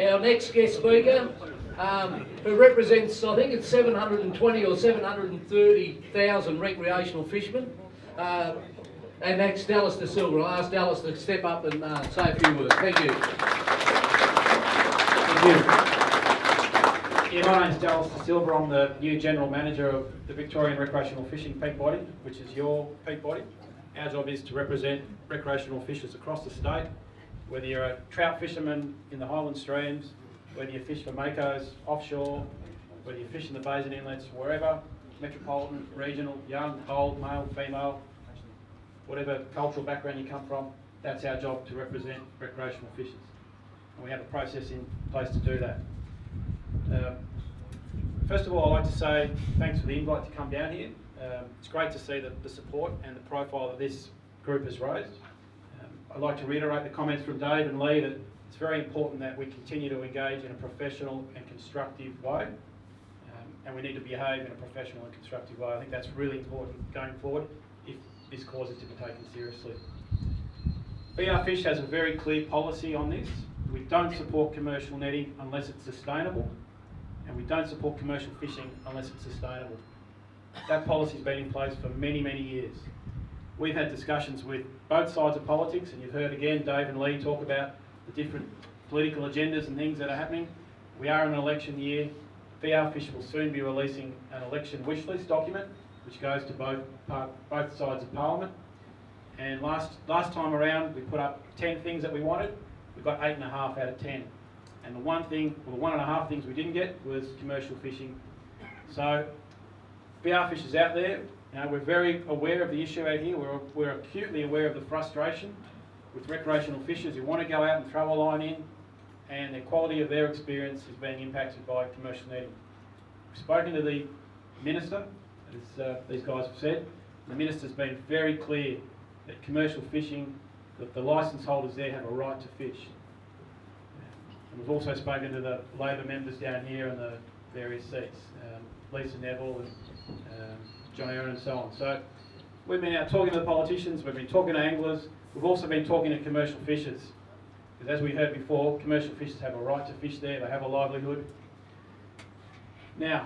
our next guest speaker, who represents, I think it's 720 or 730,000 recreational fishermen, and that's Dallas De Silva. I'll ask Dallas to step up and say a few words. Thank you. Thank you. Yeah, my name's Dallas De Silva. I'm the new General Manager of the Victorian Recreational Fishing Peak Body, which is your peak body. Our job is to represent recreational fishers across the state, whether you're a trout fisherman in the Highland streams, whether you fish for makos offshore, whether you fish in the bays and inlets, wherever, metropolitan, regional, young, old, male, female, whatever cultural background you come from, that's our job to represent recreational fishers. And we have a process in place to do that. First of all, I'd like to say thanks for the invite to come down here. It's great to see the support and the profile that this group has raised. I'd like to reiterate the comments from Dave and Lee that it's very important that we continue to engage in a professional and constructive way, and we need to behave in a professional and constructive way. I think that's really important going forward if this cause is to be taken seriously. BR Fish has a very clear policy on this. We don't support commercial netting unless it's sustainable, and we don't support commercial fishing unless it's sustainable. That policy's been in place for many, many years. We've had discussions with both sides of politics, and you've heard again Dave and Lee talk about the different political agendas and things that are happening. We are in an election year. BR Fish will soon be releasing an election wish list document, which goes to both sides of Parliament. And last time around, we put up 10 things that we wanted. We got 8.5 out of 10. And the 1.5 things we didn't get was commercial fishing. So BR Fish is out there. You know, we're very aware of the issue out here. We're acutely aware of the frustration with recreational fishers who want to go out and throw a line in, and the quality of their experience is being impacted by commercial netting. We've spoken to the Minister, as these guys have said. The Minister's been very clear that commercial fishing, that the licence holders there have a right to fish. And we've also spoken to the Labor members down here in the various seats, Lisa Neville and John Aaron and so on. So we've been out talking to the politicians, we've been talking to anglers, we've also been talking to commercial fishers. Because as we heard before, commercial fishers have a right to fish there, they have a livelihood. Now,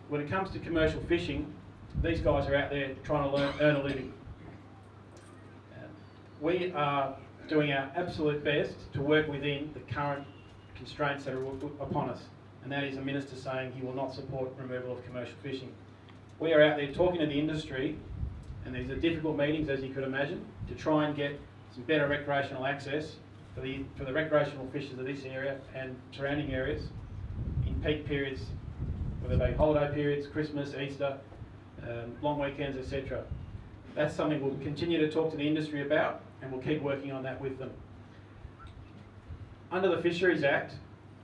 when it comes to commercial fishing, these guys are out there trying to earn a living. We are doing our absolute best to work within the current constraints that are upon us, and that is a minister saying he will not support removal of commercial fishing. We are out there talking to the industry, and these are difficult meetings, as you could imagine, to try and get some better recreational access for the recreational fishers of this area and surrounding areas in peak periods, whether they be holiday periods, Christmas, Easter, long weekends, etc. That's something we'll continue to talk to the industry about, and we'll keep working on that with them. Under the Fisheries Act,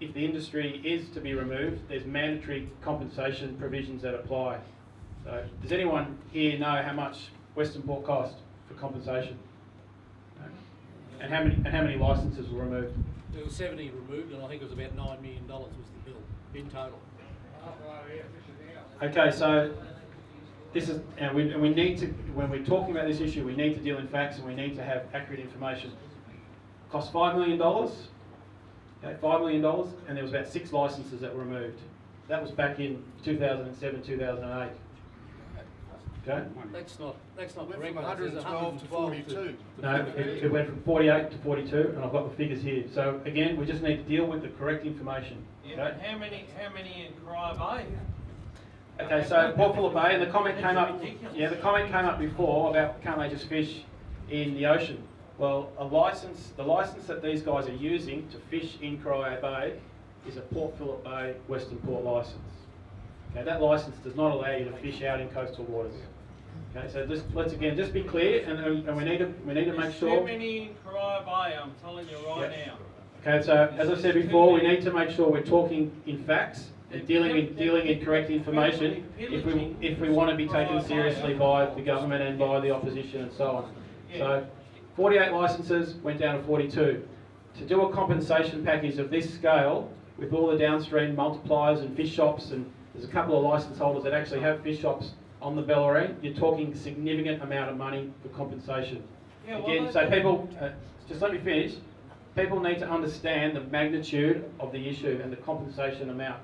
if the industry is to be removed, there's mandatory compensation provisions that apply. So, does anyone here know how much Western Port cost for compensation? No? And how many licences were removed? There were 70 removed, and I think it was about $9 million was the bill in total. Okay, so this is, and we need to, when we're talking about this issue, we need to deal in facts and we need to have accurate information. It cost $5 million, okay, $5 million, and there was about 6 licences that were removed. That was back in 2007, 2008. Okay? That's not Went correct. from 112 to 42. No, it went from 48 to 42, and I've got the figures here. So again, we just need to deal with the correct information. Yeah, Okay? how many in Corio Bay? Okay, so Port Phillip Bay, and the comment came up. Yeah, the comment came up before about can't they just fish in the ocean? Well, the license that these guys are using to fish in Corio Bay is a Port Phillip Bay Western Port licence. Okay, that licence does not allow you to fish out in coastal waters. Okay, so let's again just be clear, and we need to make sure. Too many in Corio Bay, I'm telling you right now. Okay, so as I said before, we need to make sure we're talking in facts and dealing in correct information if we want to be taken seriously by the government and by the opposition and so on. So 48 licences went down to 42. To do a compensation package of this scale with all the downstream multipliers and fish shops, and there's a couple of licence holders that actually have fish shops on the Bellarine, you're talking significant amount of money for compensation. Yeah, Again, well, so people, just let me finish. people need to understand the magnitude of the issue and the compensation amount.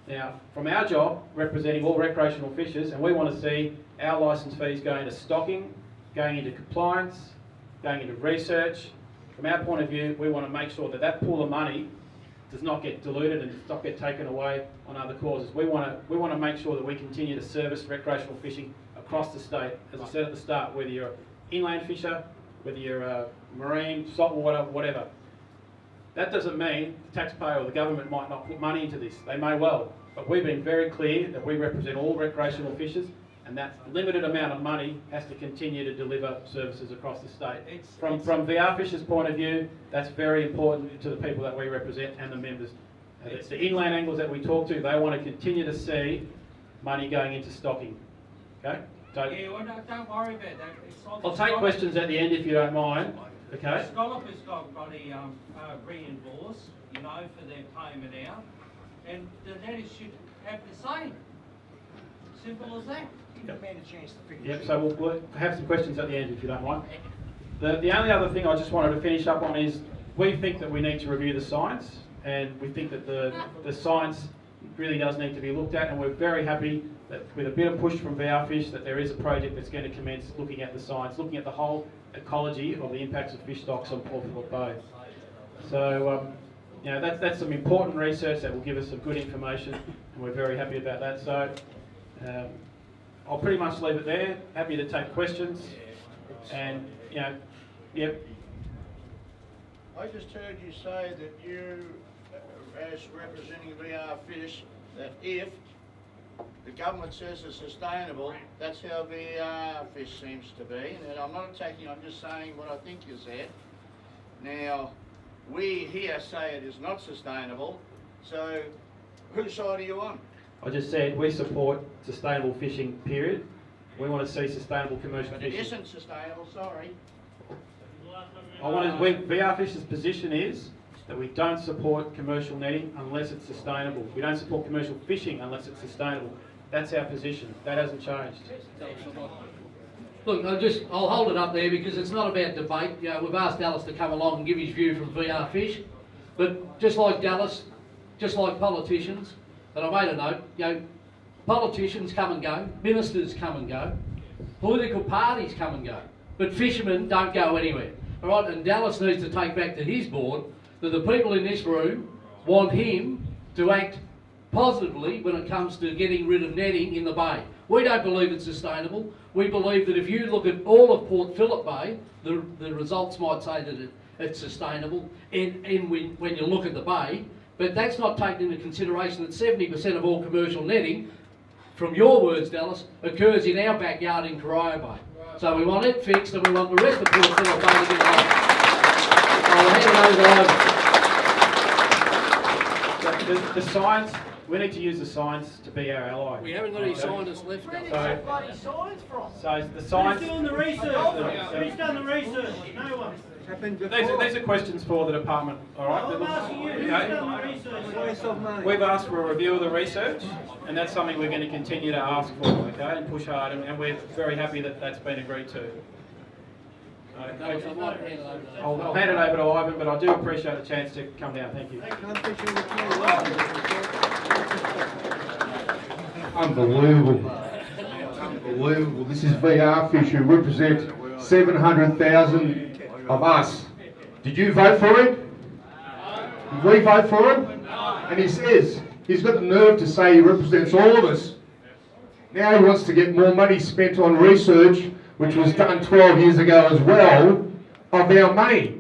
Now, from our job, representing all recreational fishers, and we want to see our licence fees going to stocking, going into compliance, going into research. From our point of view, we want to make sure that that pool of money does not get diluted and does not get taken away on other causes. We want to make sure that we continue to service recreational fishing across the state. As I said at the start, whether you're an inland fisher, whether you're a marine, saltwater, whatever. That doesn't mean the taxpayer or the government might not put money into this. They may well. But we've been very clear that we represent all recreational fishers, and that limited amount of money has to continue to deliver services across the state. From VR Fishers' point of view, that's very important to the people that we represent and the members. The inland anglers that we talk to, they want to continue to see money going into stocking. Okay? So Yeah, well, no, don't worry about that. It's on I'll the take Scallop- questions at the end if you don't mind. The Okay? Scallop has got bloody reimbursed, you know, for their payment out, and the netties should have the same. Simple as that. Yep, so we'll have some questions at the end if you don't mind. The only other thing I just wanted to finish up on is we think that we need to review the science, and we think that the science really does need to be looked at, and we're very happy that with a bit of push from VR Fish that there is a project that's going to commence looking at the science, looking at the whole ecology of the impacts of fish stocks on Porthcawl Bay. So, you know, that's some important research that will give us some good information, and we're very happy about that. So, I'll pretty much leave it there. Happy to take questions, and you know, yep. I just heard you say that you, as representing VR Fish, that if the government says it's sustainable, that's how VR Fish seems to be. And I'm not attacking, I'm just saying what I think you said. Now, we here say it is not sustainable, so whose side are you on? I just said we support sustainable fishing, period. We want to see sustainable commercial But it fishing. isn't sustainable, sorry. VR Fish's position is that we don't support commercial netting unless it's sustainable. We don't support commercial fishing unless it's sustainable. That's our position. That hasn't changed. Look, I'll hold it up there because it's not about debate. You know, we've asked Dallas to come along and give his view from VR Fish, but just like Dallas, just like politicians, and I made a note, you know, politicians come and go, ministers come and go, political parties come and go, but fishermen don't go anywhere. All right, and Dallas needs to take back to his board that the people in this room want him to act positively when it comes to getting rid of netting in the bay. We don't believe it's sustainable. We believe that if you look at all of Port Phillip Bay, the results might say that it's sustainable when you look at the bay, but that's not taken into consideration that 70% of all commercial netting, from your words, Dallas, occurs in our backyard in Corio Bay. So we want it fixed and we want the rest of Port Phillip Bay to get along. I'll hand it over to Ivan. The science, we need to use the science to be our ally. We haven't got any scientists left. So the science. Who's doing the research? Who's done the research? No one. These are questions for the department, all right? I'm asking you, who's done the research? We've asked for a review of the research, and that's something we're going to continue to ask for, okay, and push hard, and we're very happy that that's been agreed to. I'll hand it over to Ivan, but I do appreciate the chance to come down. Thank you. Unbelievable. Unbelievable. This is VR Fish who represent 700,000 of us. Did you vote for him? Did we vote for him? And he says, he's got the nerve to say he represents all of us. Now he wants to get more money spent on research, which was done 12 years ago as well, of our money.